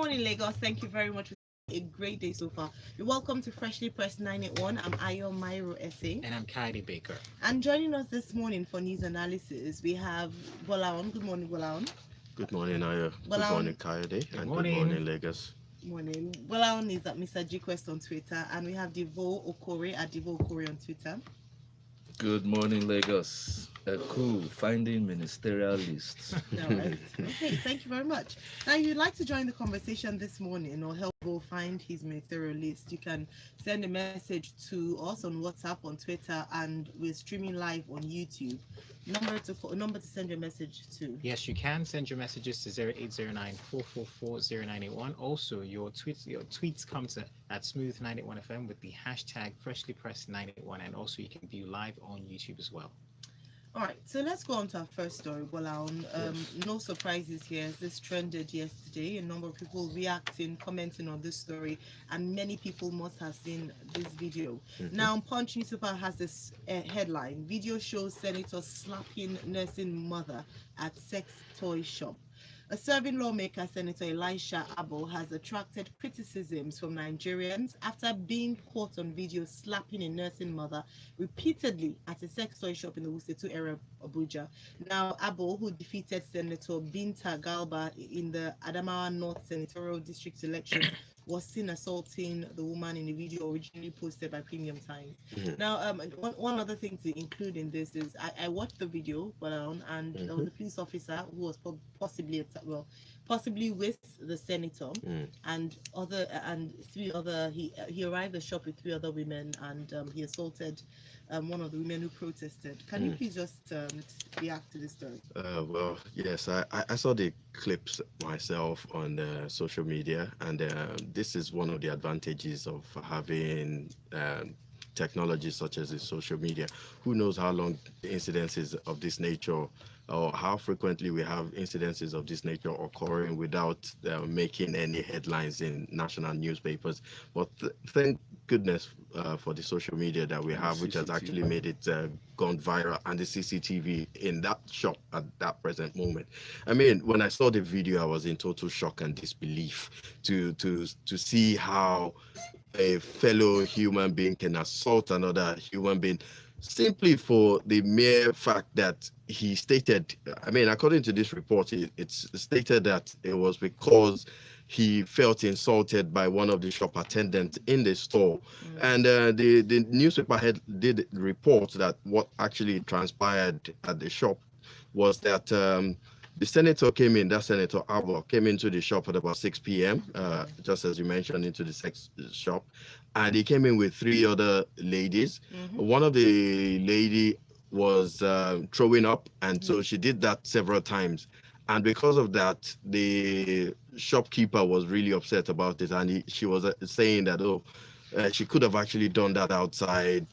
morning, Lagos. Thank you very much for a great day so far. You're welcome to Freshly Pressed 981. I'm Ayo Mairo-Ese. And I'm Kayode Baker. And joining us this morning for news analysis, we have Gbolahan. Good morning, Gbolahan. Good morning, Ayo. Good morning, Kayode. And morning. Good morning, Lagos. Morning. Gbolahan is at Mr. Gquest on Twitter, and we have Devoe Okorie at Devoe Okorie on Twitter. Good morning, Lagos. Cool, finding ministerial lists. All right. Okay, thank you very much. Now, if you'd like to join the conversation this morning or help Go find his ministerial list, you can send a message to us on WhatsApp, on Twitter, and we're streaming live on YouTube. Number to send your message to. Yes, you can send your messages to 0809-444-0981. Also, your tweets come to at Smooth981FM with the hashtag FreshlyPressed981, and also you can view live on YouTube as well. All right, so let's go on to our first story, Gbolahan. No surprises here. This trended yesterday. A number of people reacting, commenting on this story, and many people must have seen this video. Now, Punch newspaper has this headline: Video shows senator slapping nursing mother at sex toy shop. A serving lawmaker, Senator Elisha Abo, has attracted criticisms from Nigerians after being caught on video slapping a nursing mother repeatedly at a sex toy shop in the Wusetu area of Abuja. Now, Abo, who defeated Senator Binta Galba in the Adamawa North Senatorial District election, was seen assaulting the woman in the video originally posted by Premium Times. Now, one other thing to include in this is I watched the video, and there was a police officer who was possibly with the senator and three other. He arrived at the shop with three other women, and he assaulted one of the women who protested. Can you please just react to this story? Well, yes, I saw the clips myself on social media, and this is one of the advantages of having technology such as the social media. Who knows how long the incidences of this nature, or how frequently we have incidences of this nature occurring without making any headlines in national newspapers. But thank goodness for the social media that we have, which has actually made it gone viral, and the CCTV in that shop at that present moment. I mean, when I saw the video, I was in total shock and disbelief to see how a fellow human being can assault another human being simply for the mere fact that he stated, I mean, according to this report, it's stated that it was because he felt insulted by one of the shop attendants in the store. And the newspaper did report that what actually transpired at the shop was that the senator came in, that Senator Abo came into the shop at about 6 p.m., just as you mentioned, into the sex shop. And he came in with three other ladies. One of the lady was throwing up, and so she did that several times. And because of that, the shopkeeper was really upset about it, and she was saying that, she could have actually done that outside.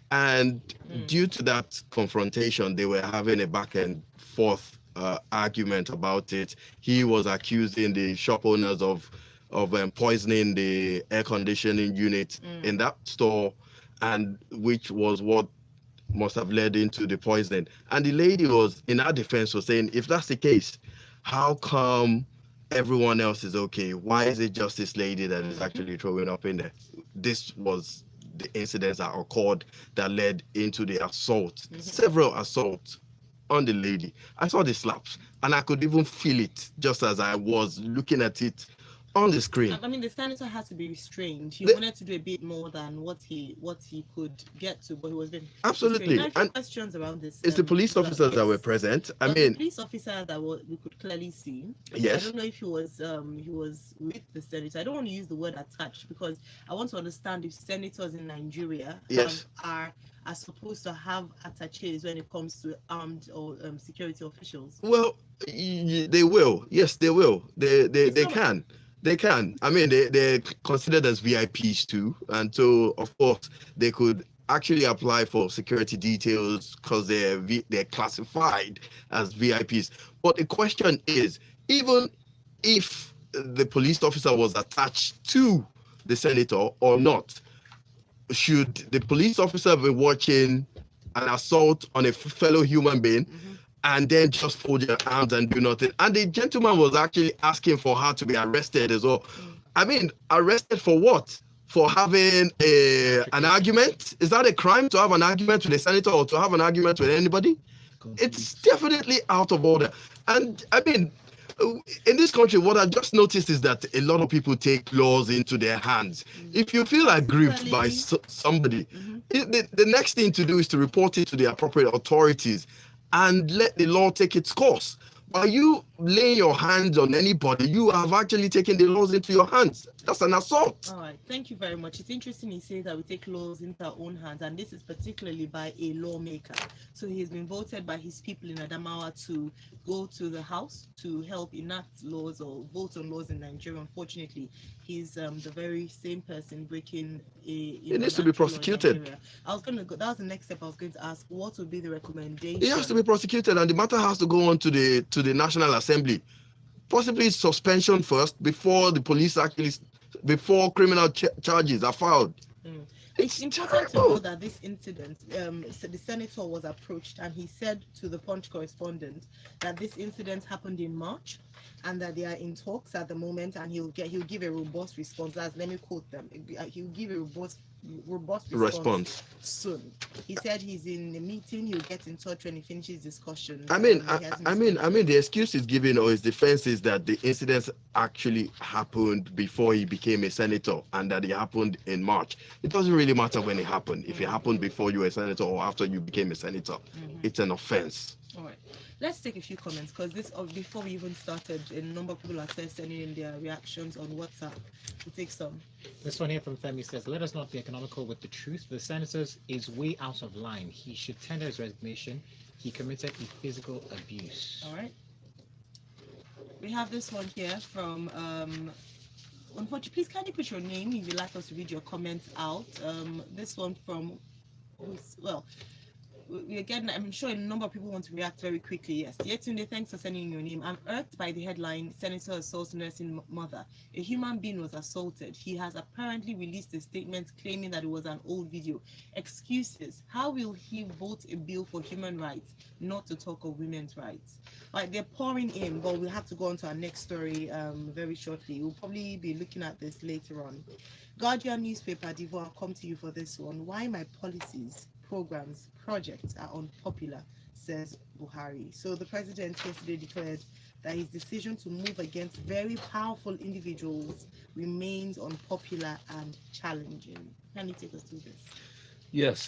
And due to that confrontation, they were having a back and forth argument about it. He was accusing the shop owners of poisoning the air conditioning unit in that store, and which was what must have led into the poisoning. And the lady was, in her defense, was saying, if that's the case, how come everyone else is okay? Why is it just this lady that is actually throwing up in there? This was the incidents that occurred that led into the assault, several assaults on the lady. I saw the slaps, and I could even feel it just as I was looking at it on the screen. I mean, the senator had to be restrained. He wanted to do a bit more than what he could get to, but he was being absolutely. I have questions around this. It's the police officers that were present. I mean, the police officer that we could clearly see. Yes. I don't know if he was with the senator. I don't want to use the word attached because I want to understand if senators in Nigeria are supposed to have attaches when it comes to armed or security officials. Well, they will. Yes, they will. They can. They can. I mean, they're considered as VIPs too. And so, of course, they could actually apply for security details because they're classified as VIPs. But the question is, even if the police officer was attached to the senator or not, should the police officer be watching an assault on a fellow human being and then just fold your arms and do nothing. And the gentleman was actually asking for her to be arrested as well. I mean, arrested for what? For having an argument? Is that a crime to have an argument with a senator or to have an argument with anybody? It's definitely out of order. And I mean, in this country, what I just noticed is that a lot of people take laws into their hands. If you feel aggrieved by somebody, the next thing to do is to report it to the appropriate authorities and let the law take its course. By you laying your hands on anybody, you have actually taken the laws into your hands. That's an assault. All right, thank you very much. It's interesting he says that we take laws into our own hands, and this is particularly by a lawmaker. So he has been voted by his people in Adamawa to go to the House to help enact laws or vote on laws in Nigeria. Unfortunately, he's the very same person breaking He needs to be prosecuted. I was going to go. That was the next step I was going to ask. What would be the recommendation? He has to be prosecuted, and the matter has to go on to the National Assembly. Possibly suspension first before the police actually, before criminal charges are filed. It's important to know that this incident, the senator was approached and he said to the Punch correspondent that this incident happened in March and that they are in talks at the moment, and he'll give a robust response. Let me quote them. He'll give a robust response soon. He said he's in a meeting. He'll get in touch when he finishes discussion. I mean, the excuse is given, or his defense is that the incidents actually happened before he became a senator, and that it happened in March. It doesn't really matter when it happened. If it happened before you were a senator or after you became a senator, it's an offense. All right. Let's take a few comments, because this before we even started, a number of people are sending in their reactions on WhatsApp. We'll take some. This one here from Femi says, let us not be economical with the truth. The senator is way out of line. He should tender his resignation. He committed a physical abuse. All right. We have this one here from unfortunately, please can you put your name if you'd like us to read your comments out. This one from again, I'm sure a number of people want to react very quickly. Yes. Yetunde, thanks for sending in your name. I'm irked by the headline, Senator assaults nursing mother. A human being was assaulted. He has apparently released a statement claiming that it was an old video. Excuses. How will he vote a bill for human rights, not to talk of women's rights? Right, they're pouring in, but we'll have to go on to our next story very shortly. We'll probably be looking at this later on. Guardian newspaper, Devoe, I'll come to you for this one. Why my policies, programs, projects are unpopular, says Buhari. So the president yesterday declared that his decision to move against very powerful individuals remains unpopular and challenging. Can you take us through this? Yes,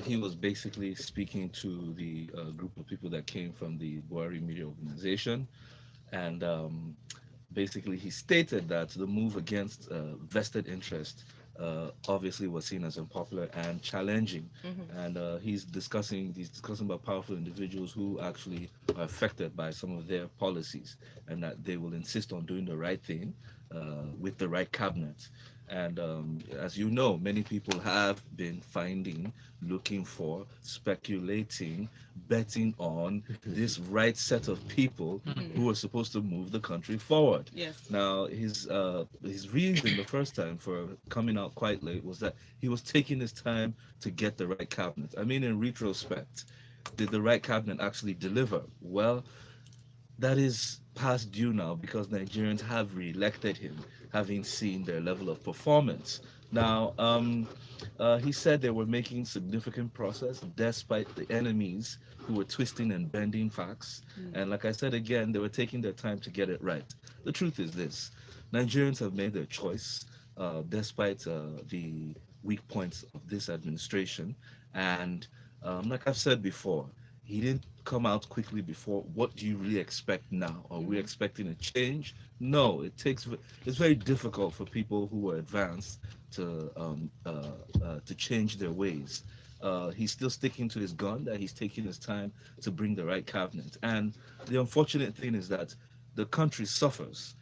he was basically speaking to the group of people that came from the Buhari Media Organization, and basically he stated that the move against vested interest obviously was seen as unpopular and challenging, and he's discussing about powerful individuals who actually are affected by some of their policies, and that they will insist on doing the right thing with the right cabinet. And as you know, many people have been looking for, speculating, betting on this right set of people who are supposed to move the country forward. Yes. Now, his reason the first time for coming out quite late was that he was taking his time to get the right cabinet. I mean, in retrospect, did the right cabinet actually deliver? Well, that is past due now, because Nigerians have re-elected him, having seen their level of performance. Now, he said they were making significant progress despite the enemies who were twisting and bending facts. And like I said again, they were taking their time to get it right. The truth is this: Nigerians have made their choice despite the weak points of this administration. And like I've said before, he didn't come out quickly before. What do you really expect now? Are we expecting a change? No, it's very difficult for people who are advanced to change their ways. He's still sticking to his gun that he's taking his time to bring the right cabinet. And the unfortunate thing is that the country suffers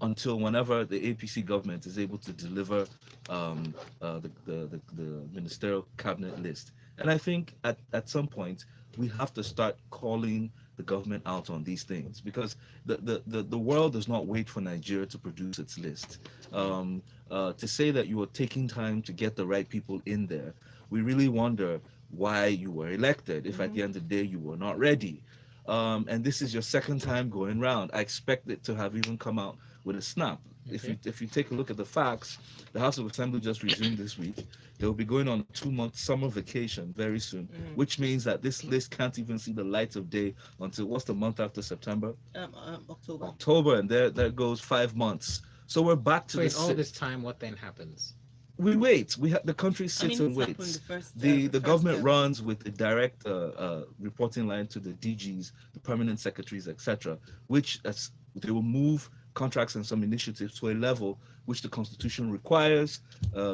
until whenever the APC government is able to deliver the ministerial cabinet list. And I think at some point we have to start calling the government out on these things, because the world does not wait for Nigeria to produce its list. To say that you are taking time to get the right people in there, we really wonder why you were elected if at the end of the day you were not ready. And this is your second time going round. I expect it to have even come out with a snap. Okay. If you take a look at the facts, the House of Assembly just resumed this week. They'll be going on a 2-month summer vacation very soon, which means that this list can't even see the light of day until what's the month after September? October. October, and there goes 5 months. So we're back to So in all this time, what then happens? we wait. We have the country sits and it's happened waits. the The first government term. runs with a direct reporting line to the DGs, the permanent secretaries, etc., which they will move contracts and some initiatives to a level which the Constitution requires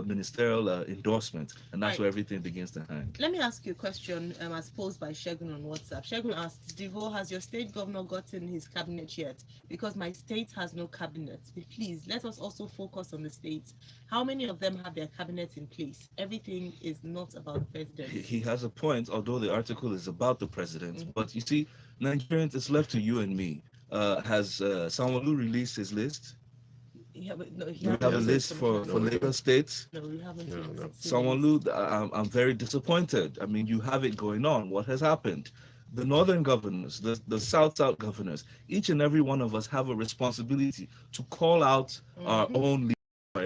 ministerial endorsement, and that's Right. where everything begins to hang. Let me ask you a question as posed by Shegun on WhatsApp. Shegun asked, Devoe, has your state governor gotten his cabinet yet? Because my state has no cabinet. Please, let us also focus on the states. How many of them have their cabinets in place? Everything is not about the president. He has a point, although the article is about the president. But you see, Nigerians, it's left to you and me. Has Sanwo-Olu released his list? We Do we haven't have a seen list some for kind of- Lagos states? No, we haven't. No, seen no. it. Sanwo-Olu, I'm very disappointed. I mean, you have it going on. What has happened? The northern governors, the south governors, each and every one of us have a responsibility to call out our own leaders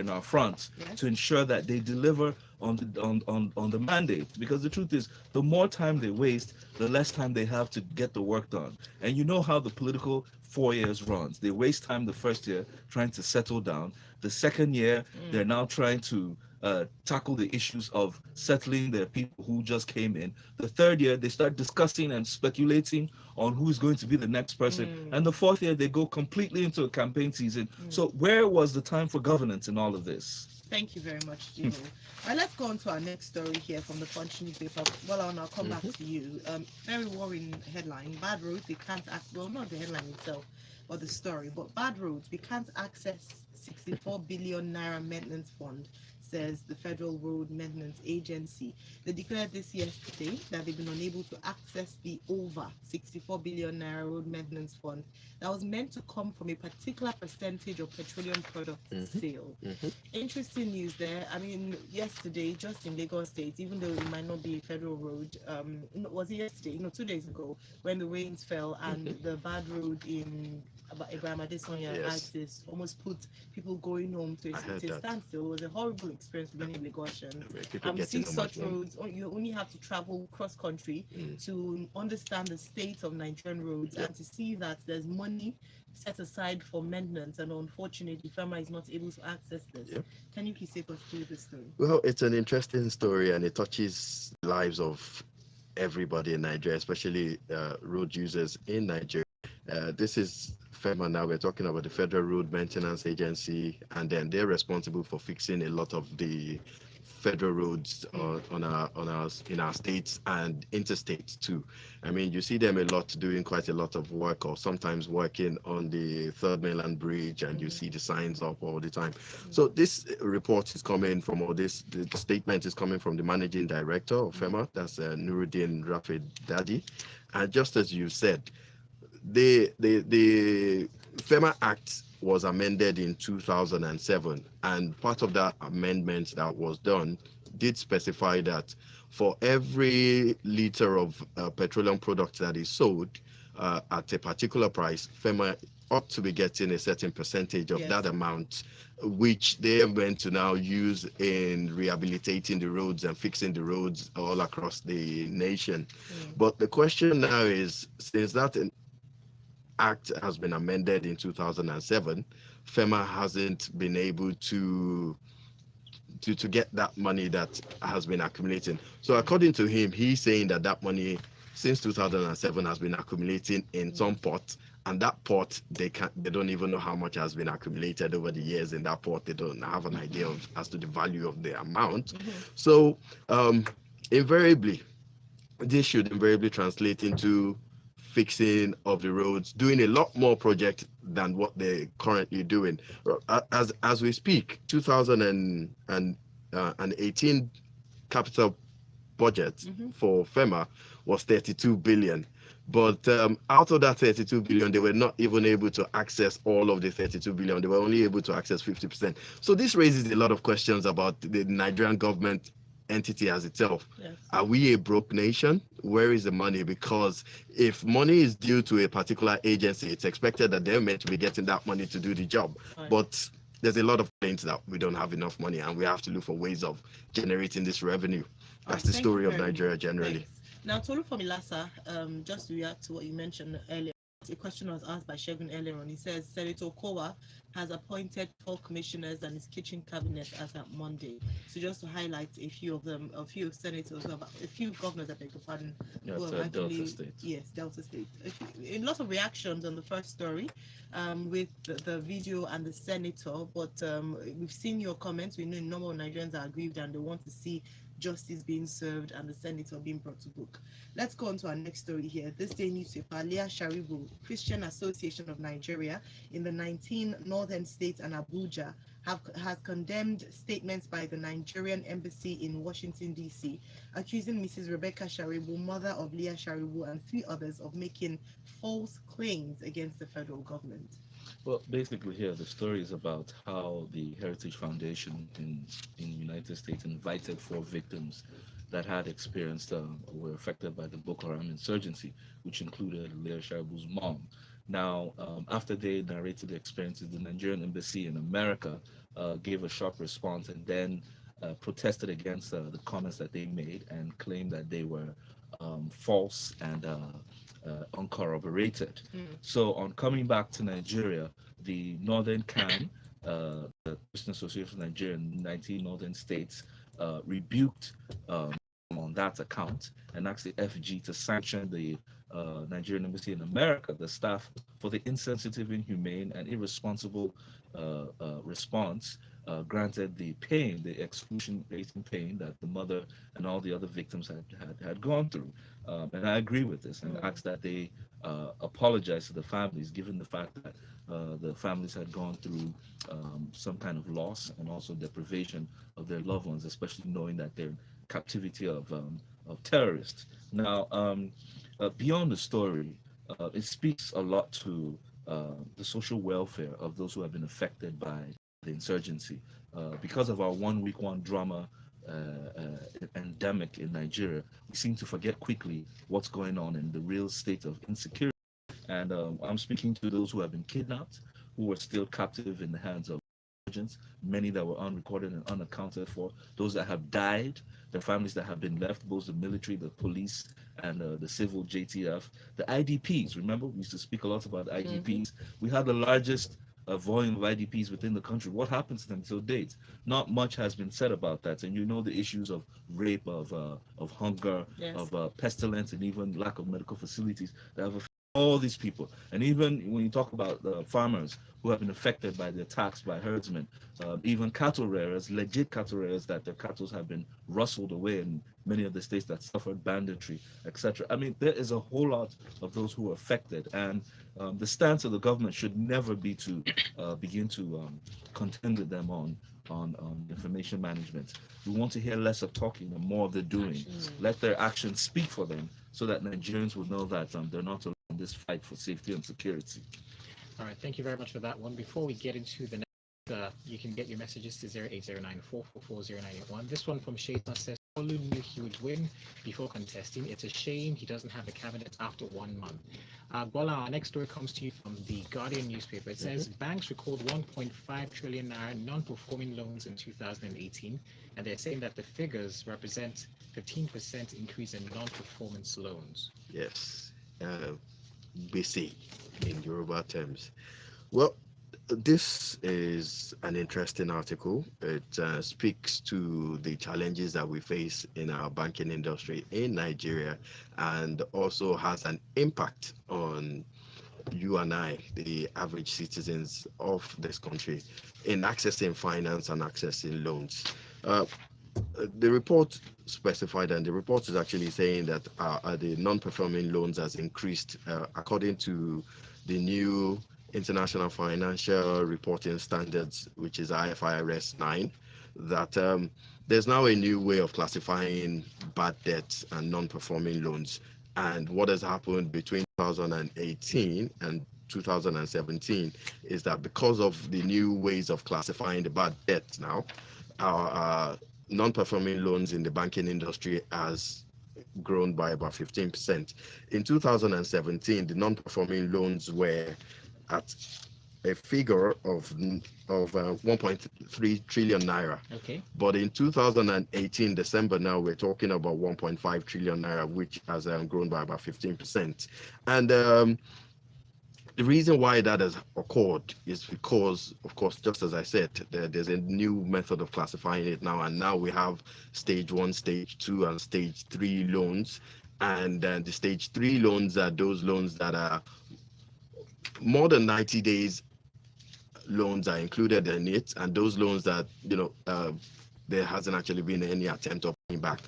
in our front Yes. to ensure that they deliver on the mandate. Because the truth is, the more time they waste, the less time they have to get the work done. And you know how the political 4 years runs. They waste time the first year trying to settle down. The second year, they're now trying to tackle the issues of settling their people who just came in. The third year, they start discussing and speculating on who's going to be the next person. And the fourth year, they go completely into a campaign season. So where was the time for governance in all of this? Thank you very much, Devoe. Right, let's go on to our next story here from the Punch newspaper. Well, I'll come back to you. Very worrying headline. Bad roads, we can't access, well, not the headline itself, or the story, but bad roads, we can't access 64 billion naira maintenance fund, says the Federal Road Maintenance Agency. They declared this yesterday that they've been unable to access the over 64 billion naira road maintenance fund that was meant to come from a particular percentage of petroleum product sale. Interesting news there. I mean, yesterday, just in Lagos State, even though it might not be a federal road, was it yesterday? 2 days ago, when the rains fell and the bad road in Ibrahim Adesanya axis almost put people going home to a standstill. It was a horrible experience for many Lagosians. We see such roads, you only have to travel cross country to understand the state of Nigerian roads and to see that there's money set aside for maintenance, and unfortunately FERMA is not able to access this. Can you please take us through this story? Well, it's an interesting story and it touches the lives of everybody in Nigeria, especially road users in Nigeria. This is FERMA now. We're talking about the Federal Road Maintenance Agency, and then they're responsible for fixing a lot of the federal roads in our states and interstates too. I mean, you see them a lot doing quite a lot of work, or sometimes working on the Third Mainland Bridge, and you see the signs up all the time. So this report is coming from, or the statement is coming from the managing director of FERMA, that's Nuruddin Rafid Dadi. And just as you said, the FERMA Act was amended in 2007, and part of that amendment that was done did specify that for every liter of petroleum product that is sold at a particular price, FERMA ought to be getting a certain percentage of that amount, which they are going to now use in rehabilitating the roads and fixing the roads all across the nation. But the question now is, since that Act has been amended in 2007, FERMA hasn't been able to get that money that has been accumulating. So according to him, he's saying that that money since 2007 has been accumulating in some pot, and that pot they don't even know how much has been accumulated over the years in that pot. They don't have an idea as to the value of the amount. So invariably, this should invariably translate into fixing of the roads, doing a lot more projects than what they're currently doing. As we speak, 2018 capital budget for FERMA was 32 billion. But out of that 32 billion, they were not even able to access all of the 32 billion. They were only able to access 50%. So this raises a lot of questions about the Nigerian government entity as itself. Yes. Are we a broke nation? Where is the money? Because if money is due to a particular agency, it's expected that they're meant to be getting that money to do the job. Right. But there's a lot of claims that we don't have enough money and we have to look for ways of generating this revenue. That's the Thank you story of very Nigeria much. generally. Thanks. Now, Tolu from Ilasa, just to react to what you mentioned earlier, a question was asked by Shegun earlier on. He says Senator Okowa has appointed 12 commissioners and his kitchen cabinet as at Monday. So just to highlight a few of them, a few senators, a few governors, I beg your pardon, Yeah, who it's, have Delta State. yes, Delta State. A lot of reactions on the first story, with the video and the senator. But we've seen your comments. We know a number of Nigerians are aggrieved and they want to see justice being served and the senator being brought to book. Let's go on to our next story here. Thisday newspaper, Leah Sharibu, Christian Association of Nigeria in the 19 northern states and Abuja has condemned statements by the Nigerian embassy in Washington, D.C., accusing Mrs. Rebecca Sharibu, mother of Leah Sharibu, and 3 others of making false claims against the federal government. Well, basically here, the story is about how the Heritage Foundation in the United States invited 4 victims that had experienced, were affected by the Boko Haram insurgency, which included Leah Sharibu's mom. Now, after they narrated the experiences, the Nigerian embassy in America gave a sharp response and then protested against the comments that they made and claimed that they were false and uncorroborated. So on coming back to Nigeria, the Northern CAN, the Christian Association of Nigeria in 19 northern states, rebuked on that account and asked the FG to sanction the Nigerian embassy in America, the staff, for the insensitive, inhumane, and irresponsible response, granted the pain, the excruciating pain that the mother and all the other victims had gone through. And I agree with this and ask that they apologize to the families, given the fact that the families had gone through some kind of loss and also deprivation of their loved ones, especially knowing that they're in captivity of terrorists. Now, beyond the story, it speaks a lot to the social welfare of those who have been affected by the insurgency. Because of our 1 week, 1 drama endemic in Nigeria, we seem to forget quickly what's going on in the real state of insecurity. And I'm speaking to those who have been kidnapped, who are still captive in the hands of insurgents, many that were unrecorded and unaccounted for, those that have died, the families that have been left, both the military, the police, and the civil JTF, the IDPs. Remember, we used to speak a lot about the IDPs. We had the largest volume of IDPs within the country. What happens to them till date? Not much has been said about that. And you know the issues of rape, of hunger, Yes. of pestilence, and even lack of medical facilities that have affected all these people. And even when you talk about the farmers who have been affected by the attacks by herdsmen, even cattle rearers, legit cattle rearers, that their cattle have been rustled away in many of the states that suffered banditry, etc. I mean, there is a whole lot of those who are affected, and the stance of the government should never be to begin to contend with them on information management. We want to hear less of talking and more of the doing. Let their actions speak for them, so that Nigerians will know that they're not alone in this fight for safety and security. All right, thank you very much for that one. Before we get into the next, you can get your messages to 08094440981. This one from Shaitan says, Olu knew he would win before contesting. It's a shame he doesn't have a cabinet after 1 month. Gbolahan, our next story comes to you from the Guardian newspaper. It says banks record 1.5 trillion naira non-performing loans in 2018, and they're saying that the figures represent 15% increase in non-performance loans. Yes, BC in Yoruba terms. Well, this is an interesting article. It speaks to the challenges that we face in our banking industry in Nigeria, and also has an impact on you and I, the average citizens of this country, in accessing finance and accessing loans. The report specified, and the report is actually saying that the non-performing loans has increased according to the new International Financial Reporting Standards, which is IFRS 9, that there's now a new way of classifying bad debts and non-performing loans. And what has happened between 2018 and 2017 is that because of the new ways of classifying the bad debts now, our non-performing loans in the banking industry has grown by about 15%. In 2017, the non-performing loans were at a figure of 1.3 trillion naira. Okay. But in 2018 December, now we're talking about 1.5 trillion naira, which has grown by about 15%. And the reason why that has occurred is because, of course, just as I said, there's a new method of classifying it now, and now we have stage 1, stage 2, and stage 3 loans. And the stage 3 loans are those loans that are more than 90 days loans are included in it, and those loans that there hasn't actually been any attempt of paying back.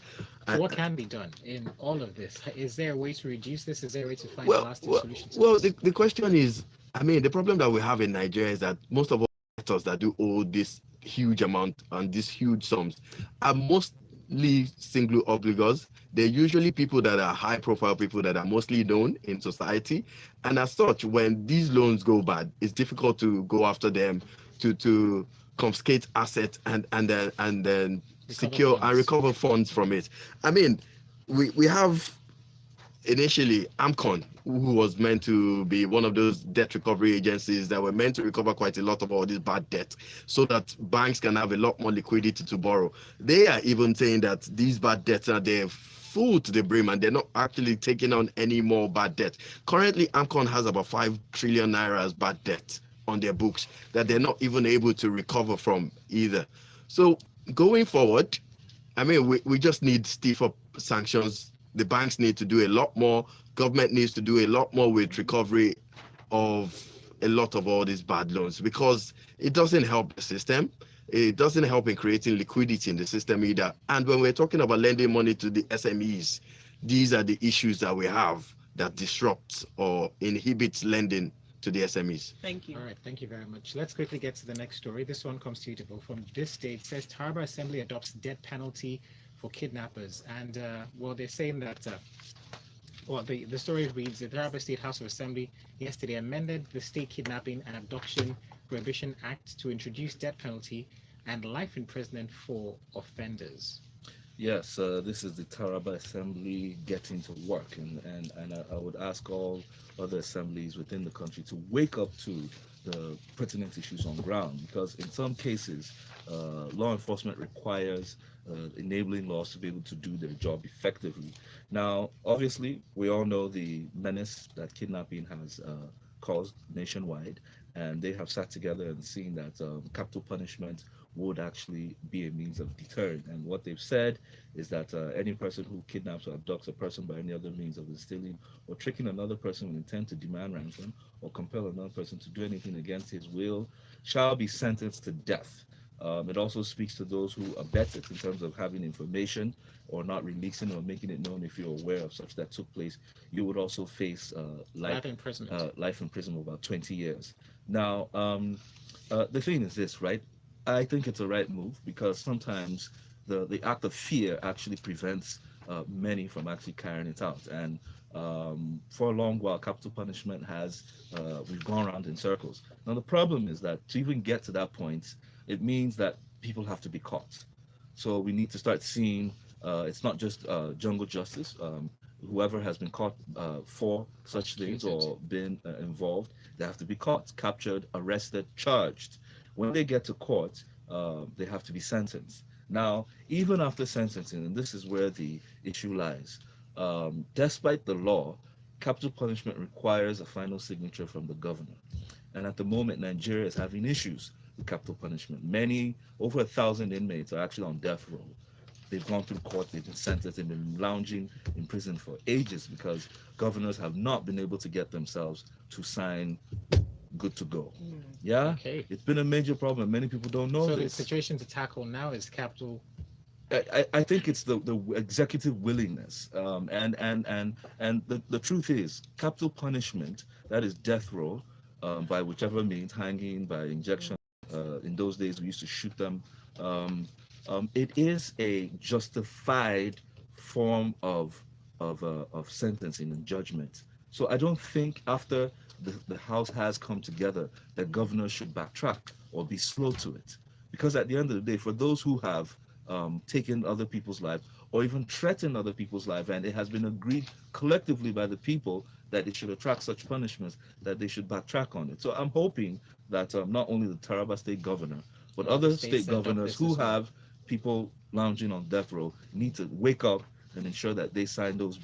So what can be done in all of this? Is there a way to reduce this? Is there a way to find a lasting solution to this? The question is, the problem that we have in Nigeria is that most of all sectors that do owe this huge amount and these huge sums are mostly single obligors. They're usually people that are high profile, people that are mostly known in society. And as such, when these loans go bad, it's difficult to go after them to confiscate assets and then secure and recover funds from it. We have initially AMCON, who was meant to be one of those debt recovery agencies that were meant to recover quite a lot of all this bad debt so that banks can have a lot more liquidity to borrow. They are even saying that these bad debts are there full to the brim and they're not actually taking on any more bad debt. Currently, AMCON has about 5 trillion naira as bad debt on their books that they're not even able to recover from either. So going forward, we just need stiffer sanctions. The banks need to do a lot more. Government needs to do a lot more with recovery of a lot of all these bad loans, because it doesn't help the system. It doesn't help in creating liquidity in the system either. And when we're talking about lending money to the SMEs, these are the issues that we have that disrupts or inhibits lending to the SMEs. Thank you. All right, thank you very much. Let's quickly get to the next story. This one comes to you, Devoe, from Thisday. It says Taraba Assembly adopts death penalty for kidnappers. And they're saying that the story reads: the Taraba State House of Assembly yesterday amended the State Kidnapping and Abduction Prohibition Act to introduce death penalty and life imprisonment for offenders. Yes, this is the Taraba Assembly getting to work, and I would ask all other assemblies within the country to wake up to the pertinent issues on ground, because in some cases, law enforcement requires enabling laws to be able to do their job effectively. Now, obviously, we all know the menace that kidnapping has caused nationwide, and they have sat together and seen that capital punishment would actually be a means of deterrent. And what they've said is that any person who kidnaps or abducts a person by any other means of instilling or tricking another person with intent to demand ransom or compel another person to do anything against his will shall be sentenced to death. It also speaks to those who abet it in terms of having information or not releasing or making it known. If you're aware of such that took place, you would also face life imprisonment of about 20 years. Now, the thing is this, right? I think it's a right move, because sometimes the act of fear actually prevents many from actually carrying it out. And for a long while, capital punishment we've gone around in circles. Now, the problem is that to even get to that point, it means that people have to be caught. So we need to start seeing it's not just jungle justice. Whoever has been caught for such things or been involved, they have to be caught, captured, arrested, charged. When they get to court, they have to be sentenced. Now, even after sentencing, and this is where the issue lies, despite the law, capital punishment requires a final signature from the governor. And at the moment, Nigeria is having issues with capital punishment. Over 1,000 inmates are actually on death row. They've gone through court, they've been sentenced, they've been lounging in prison for ages because governors have not been able to get themselves to sign good to go. Yeah, okay. It's been a major problem. Many people don't know so this. The situation to tackle now is capital. I think it's the executive willingness, and the truth is, capital punishment, that is death row, by whichever means, hanging, by injection. In those days, we used to shoot them. It is a justified form of sentencing and judgment. So I don't think after the House has come together that governors should backtrack or be slow to it, because at the end of the day, for those who have taken other people's lives or even threatened other people's lives, and it has been agreed collectively by the people that it should attract such punishments, that they should backtrack on it. So I'm hoping that not only the Taraba state governor, but other state governors who have people lounging on death row need to wake up and ensure that they sign those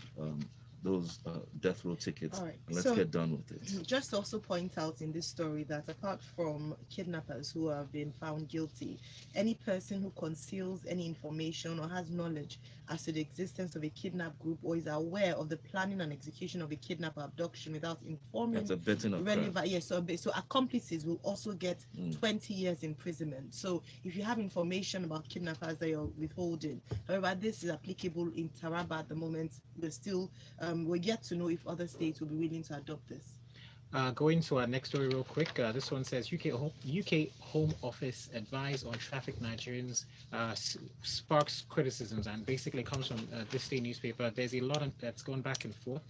death row tickets. All right. And let's get done with it. Just also point out in this story that apart from kidnappers who have been found guilty, any person who conceals any information or has knowledge as to the existence of a kidnap group or is aware of the planning and execution of a kidnap or abduction without informing That's a betting of relevant, yes, so accomplices will also get 20 years imprisonment. So if you have information about kidnappers that you're withholding, however, this is applicable in Taraba at the moment. We're still we're yet to know if other states will be willing to adopt this. Going to our next story real quick. This one says UK Home Office advice on trafficked Nigerians sparks criticisms, and basically comes from Thisday newspaper. There's a lot that's going back and forth.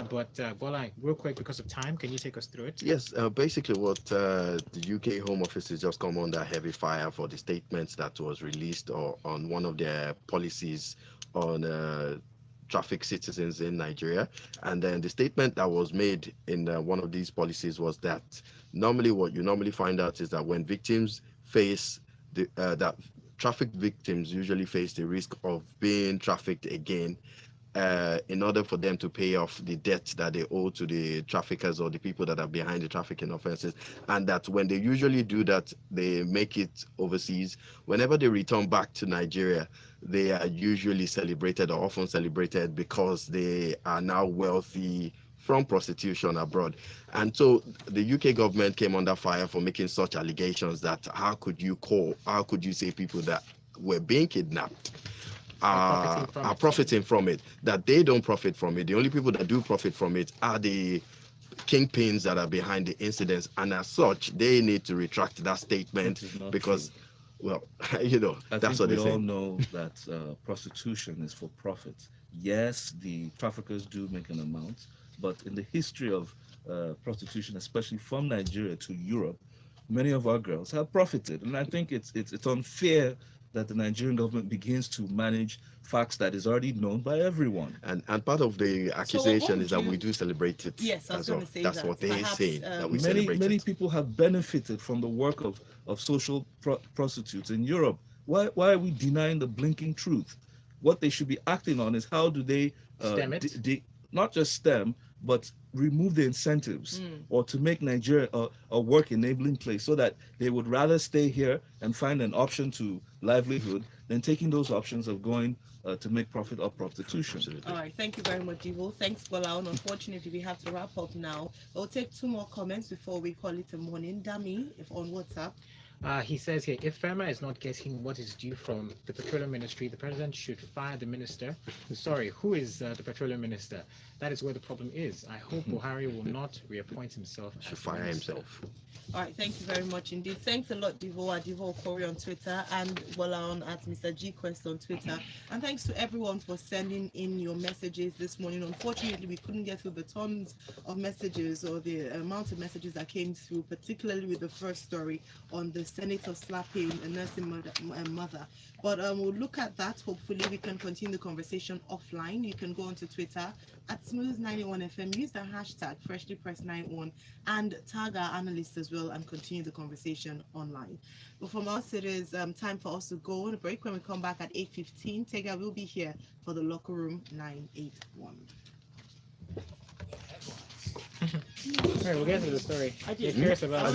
But Gbolahan, real quick, because of time, can you take us through it? Yes, basically what the UK Home Office has just come under heavy fire for the statements that was released on one of their policies on traffic citizens in Nigeria. And then the statement that was made in one of these policies was that normally what you normally find out is that when victims face that trafficked victims usually face the risk of being trafficked again, in order for them to pay off the debt that they owe to the traffickers or the people that are behind the trafficking offenses, and that when they usually do that, they make it overseas. Whenever they return back to Nigeria, they are usually celebrated or often celebrated because they are now wealthy from prostitution abroad. And so the UK government came under fire for making such allegations that how could you say people that were being kidnapped are profiting from it, that they don't profit from it. The only people that do profit from it are the kingpins that are behind the incidents, and as such they need to retract that statement because true. Well, that's what they say. We all know that prostitution is for profit. Yes, the traffickers do make an amount, but in the history of prostitution, especially from Nigeria to Europe, many of our girls have profited, and I think it's unfair that the Nigerian government begins to manage facts that is already known by everyone. And part of the accusation is that we do celebrate it. Yes, I was going to say that's what they're saying. That we many people have benefited from the work of social prostitutes in Europe. Why are we denying the blinking truth? What they should be acting on is how do they stem it? Not just stem, but remove the incentives or to make Nigeria a work enabling place so that they would rather stay here and find an option to livelihood than taking those options of going to make profit of prostitution. Absolutely. All right, thank you very much, Devoe. Thanks, Gbolahan. Unfortunately, we have to wrap up now. We'll take two more comments before we call it a morning. Dami, if on WhatsApp. He says here, if FERMA is not getting what is due from the Petroleum Ministry, the president should fire the minister. Sorry, who is the Petroleum Minister? That is where the problem is. I hope Buhari will not reappoint himself. Should fire himself. All right, thank you very much indeed. Thanks a lot, Devoe Okorie on Twitter and Gbolahan at Mr. G Quest on Twitter. And thanks to everyone for sending in your messages this morning. Unfortunately, we couldn't get through the tons of messages or the amount of messages that came through, particularly with the first story on the senator slapping a nursing mother. But we'll look at that. Hopefully, we can continue the conversation offline. You can go onto Twitter at Smooth91FM. Use the hashtag FreshlyPress91 and tag our analysts as well and continue the conversation online. But from us, it is time for us to go on a break. When we come back at 8:15, Tega will be here for the Locker Room 981. All right, we'll get to the story. I did. You're curious about